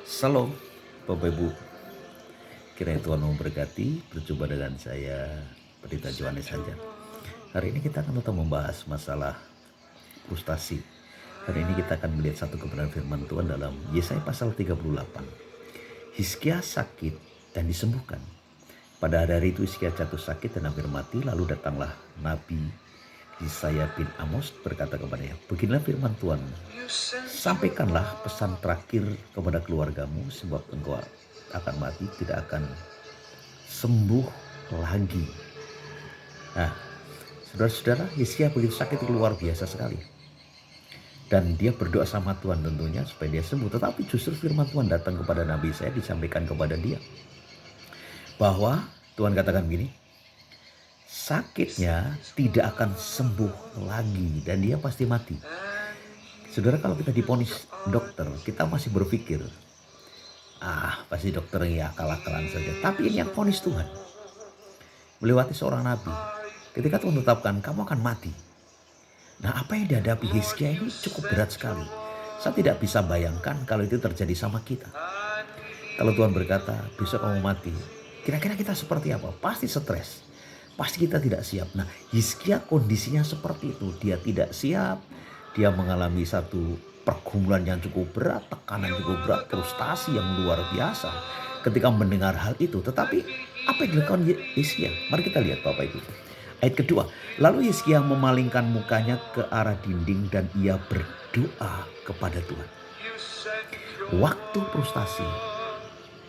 Salam Bapak Ibu, kiranya Tuhan memberkati. Berjumpa dengan saya Pendeta Johannes Hanjar. Hari ini kita akan tetap membahas masalah frustasi. Hari ini kita akan melihat satu kebenaran firman Tuhan dalam Yesaya pasal 38. Hizkia sakit dan disembuhkan. Pada hari itu Hizkia jatuh sakit dan hampir mati. Lalu datanglah Nabi Yesaya bin Amos berkata kepadanya, beginilah firman Tuhan, sampaikanlah pesan terakhir kepada keluargamu, sebab engkau akan mati, tidak akan sembuh lagi. Nah, saudara-saudara, Hizkia begitu sakit itu luar biasa sekali. Dan dia berdoa sama Tuhan tentunya supaya dia sembuh. Tetapi justru firman Tuhan datang kepada Nabi Yesaya, disampaikan kepada dia. Bahwa Tuhan katakan begini, sakitnya tidak akan sembuh lagi dan dia pasti mati. Saudara, kalau kita diponis dokter, kita masih berpikir, pasti dokter ya akal-akalan saja. Tapi ini yang ponis Tuhan. Melewati seorang nabi. Ketika Tuhan tetapkan, kamu akan mati. Nah, apa yang dihadapi Hizkia ini cukup berat sekali. Saya tidak bisa bayangkan kalau itu terjadi sama kita. Kalau Tuhan berkata, besok kamu mati. Kira-kira kita seperti apa? Pasti stres. Pasti kita tidak siap. Nah, Hizkia kondisinya seperti itu. Dia tidak siap. Dia mengalami satu pergumulan yang cukup berat, tekanan cukup berat, frustasi yang luar biasa ketika mendengar hal itu. Tetapi apa yang dilakukan Hizkia? Mari kita lihat Bapak Ibu. Ayat kedua, lalu Hizkia memalingkan mukanya ke arah dinding dan ia berdoa kepada Tuhan. Waktu frustasi,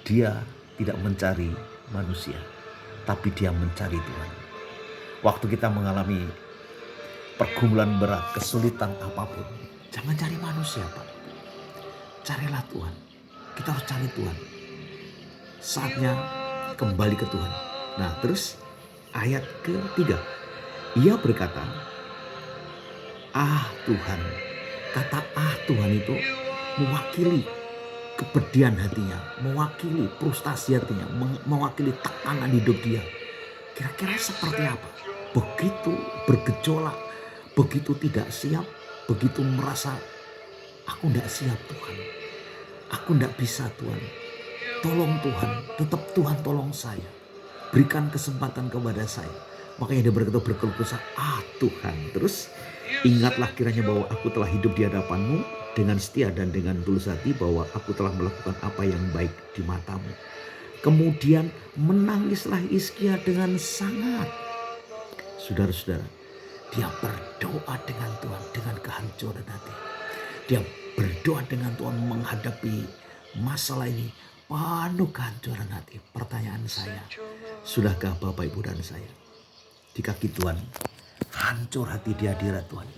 dia tidak mencari manusia, tapi dia mencari Tuhan. Waktu kita mengalami pergumulan berat, kesulitan apapun, jangan cari manusia, Pak. Carilah Tuhan. Kita harus cari Tuhan. Saatnya kembali ke Tuhan. Nah, terus ayat ketiga, ia berkata, Tuhan. Kata Tuhan itu mewakili kepedihan hatinya, mewakili frustasi hatinya, mewakili tekanan hidup dia. Kira-kira seperti apa? Begitu bergejolak, begitu tidak siap, begitu merasa aku tidak siap Tuhan, aku tidak bisa Tuhan, tolong Tuhan, tetap Tuhan tolong saya, berikan kesempatan kepada saya. Makanya dia berkata berkeluh kesah, Tuhan. Terus ingatlah kiranya bahwa aku telah hidup di hadapanmu dengan setia dan dengan tulus hati, bahwa aku telah melakukan apa yang baik di matamu. Kemudian menangislah Hizkia dengan sangat. Saudara-saudara, dia berdoa dengan Tuhan dengan kehancuran hati. Dia berdoa dengan Tuhan menghadapi masalah ini penuh kehancuran hati. Pertanyaan saya, sudahkah Bapak Ibu dan saya di kaki Tuhan, hancur hati di hadirat Tuhan,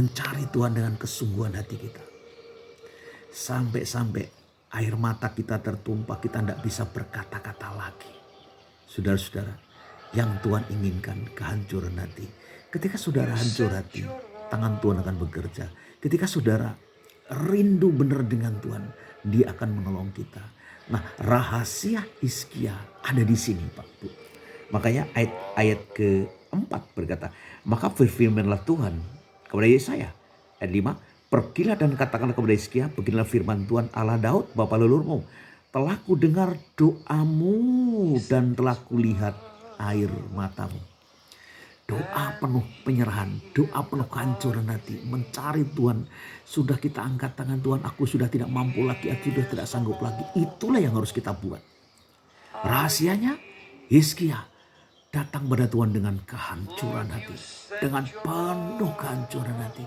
mencari Tuhan dengan kesungguhan hati kita, sampai-sampai air mata kita tertumpah, kita tidak bisa berkata-kata lagi. Saudara-saudara, yang Tuhan inginkan kehancuran hati. Ketika saudara hancur hati, tangan Tuhan akan bekerja. Ketika saudara rindu benar dengan Tuhan, Dia akan menolong kita. Nah, rahasia Hizkia ada di sini, Pak Bu. Makanya ayat keempat berkata, maka berfirmanlah Tuhan kepada Yesaya. Ayat 5, pergilah dan katakanlah kepada Hizkia, beginilah firman Tuhan Allah Daud, bapa leluhurmu, telah kudengar doamu dan telah kulihat air matamu. Doa penuh penyerahan, doa penuh kehancuran hati, mencari Tuhan. Sudah kita angkat tangan, Tuhan, aku sudah tidak mampu lagi, aku sudah tidak sanggup lagi. Itulah yang harus kita buat. Rahasianya, Hizkia datang pada Tuhan dengan kehancuran hati, dengan penuh kehancuran hati.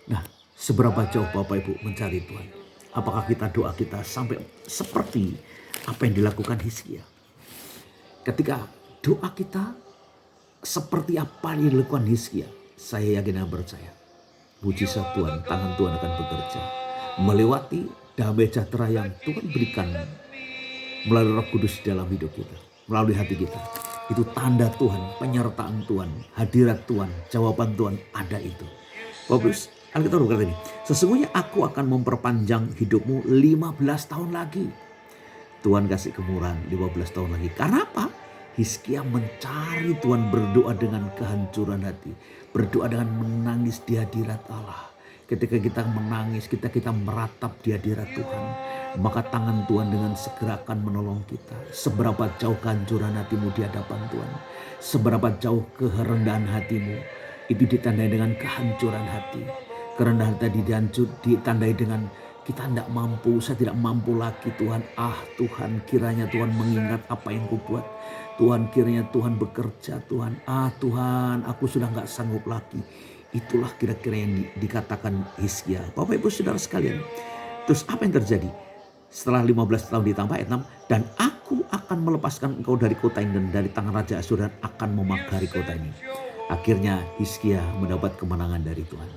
Nah, seberapa jauh Bapak Ibu mencari Tuhan? Apakah doa kita sampai seperti apa yang dilakukan Hizkia? Ketika doa kita seperti apa yang dilakukan Hizkia, saya yakin dan percaya, mujizat Tuhan, tangan Tuhan akan bekerja, melewati damai sejahtera yang Tuhan berikan melalui Roh Kudus dalam hidup kita, melalui hati kita. Itu tanda Tuhan, penyertaan Tuhan, hadirat Tuhan, jawaban Tuhan ada itu. Bagus, Alkitab berkata ini, sesungguhnya aku akan memperpanjang hidupmu 15 tahun lagi. Tuhan kasih kemurahan 15 tahun lagi. Karena apa? Hizkia mencari Tuhan, berdoa dengan kehancuran hati, berdoa dengan menangis di hadirat Allah. Ketika kita menangis, kita meratap di hadirat Tuhan, maka tangan Tuhan dengan segera akan menolong kita. Seberapa jauh kehancuran hatimu di hadapan Tuhan, seberapa jauh kerendahan hatimu, itu ditandai dengan kehancuran hati. Kerendahan tadi ditandai dengan kita tidak mampu, saya tidak mampu lagi Tuhan. Tuhan, kiranya Tuhan mengingat apa yang kubuat. Tuhan, kiranya Tuhan bekerja Tuhan. Tuhan, aku sudah gak sanggup lagi. Itulah kira-kira yang dikatakan Hizkia. Bapak Ibu Saudara sekalian. Terus apa yang terjadi? Setelah 15 tahun ditambah ayat 6. Dan aku akan melepaskan engkau dari kota ini dan dari tangan Raja Asyur dan akan memagari kota ini. Akhirnya Hizkia mendapat kemenangan dari Tuhan.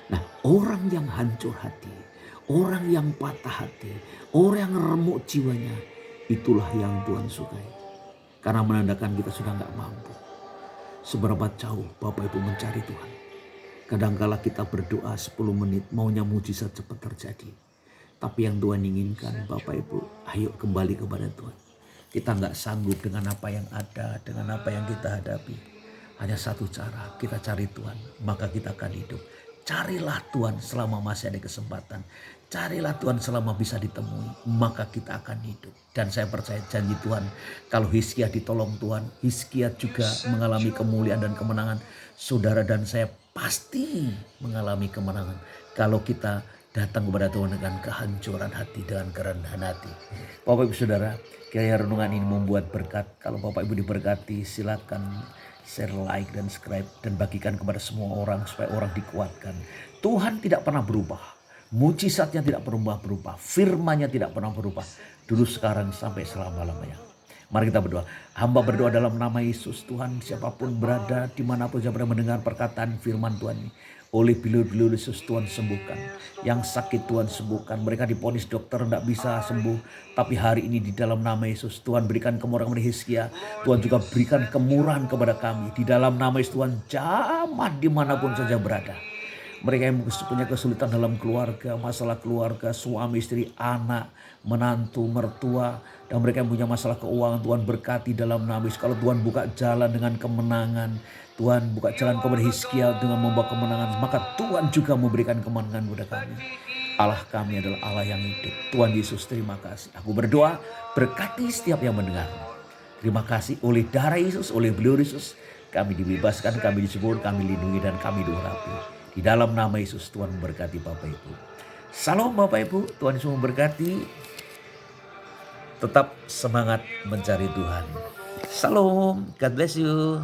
Nah, orang yang hancur hati, orang yang patah hati, orang yang remuk jiwanya, itulah yang Tuhan sukai. Karena menandakan kita sudah gak mampu. Seberapa jauh Bapak Ibu mencari Tuhan. Kadangkala kita berdoa 10 menit maunya mujizat cepat terjadi. Tapi yang Tuhan inginkan Bapak Ibu, ayo kembali kepada Tuhan. Kita gak sanggup dengan apa yang ada, dengan apa yang kita hadapi. Hanya satu cara, kita cari Tuhan, maka kita akan hidup. Carilah Tuhan selama masih ada kesempatan. Carilah Tuhan selama bisa ditemui, maka kita akan hidup. Dan saya percaya janji Tuhan, kalau Hizkia ditolong Tuhan, Hizkia juga mengalami kemuliaan dan kemenangan. Saudara dan saya pasti mengalami kemenangan kalau kita datang kepada Tuhan dengan kehancuran hati, dengan kerendahan hati. Bapak Ibu Saudara, kiranya renungan ini membuat berkat. Kalau Bapak Ibu diberkati, silakan share, like, dan subscribe, dan bagikan kepada semua orang supaya orang dikuatkan. Tuhan tidak pernah berubah. Mujizatnya tidak pernah berubah. Firman-Nya tidak pernah berubah. Dulu, sekarang, sampai selama-lamanya. Mari kita berdoa. Hamba berdoa dalam nama Yesus. Tuhan, siapapun berada, dimanapun siapa yang mendengar perkataan firman Tuhan ini, oleh bilur-bilur Yesus Tuhan sembuhkan. Yang sakit Tuhan sembuhkan. Mereka diponis dokter tidak bisa sembuh. Tapi hari ini di dalam nama Yesus, Tuhan berikan kemurahan kepada Hizkia. Tuhan juga berikan kemurahan kepada kami. Di dalam nama Yesus Tuhan, jamah dimanapun saja berada. Mereka yang punya kesulitan dalam keluarga, masalah keluarga, suami, istri, anak, menantu, mertua. Dan mereka yang punya masalah keuangan, Tuhan berkati dalam nama Yesus. Kalau Tuhan buka jalan dengan kemenangan, Tuhan buka jalan kepada Hizkia dengan membawa kemenangan, maka Tuhan juga memberikan kemenangan kepada kami. Allah kami adalah Allah yang hidup. Tuhan Yesus, terima kasih. Aku berdoa, berkati setiap yang mendengar. Terima kasih, oleh darah Yesus, oleh beliau Yesus, kami dibebaskan, kami disembuhkan, kami lindungi, dan kami diurapi. Di dalam nama Yesus, Tuhan memberkati Bapak Ibu. Salam Bapak Ibu, Tuhan Yesus memberkati. Tetap semangat mencari Tuhan. Salam, God bless you.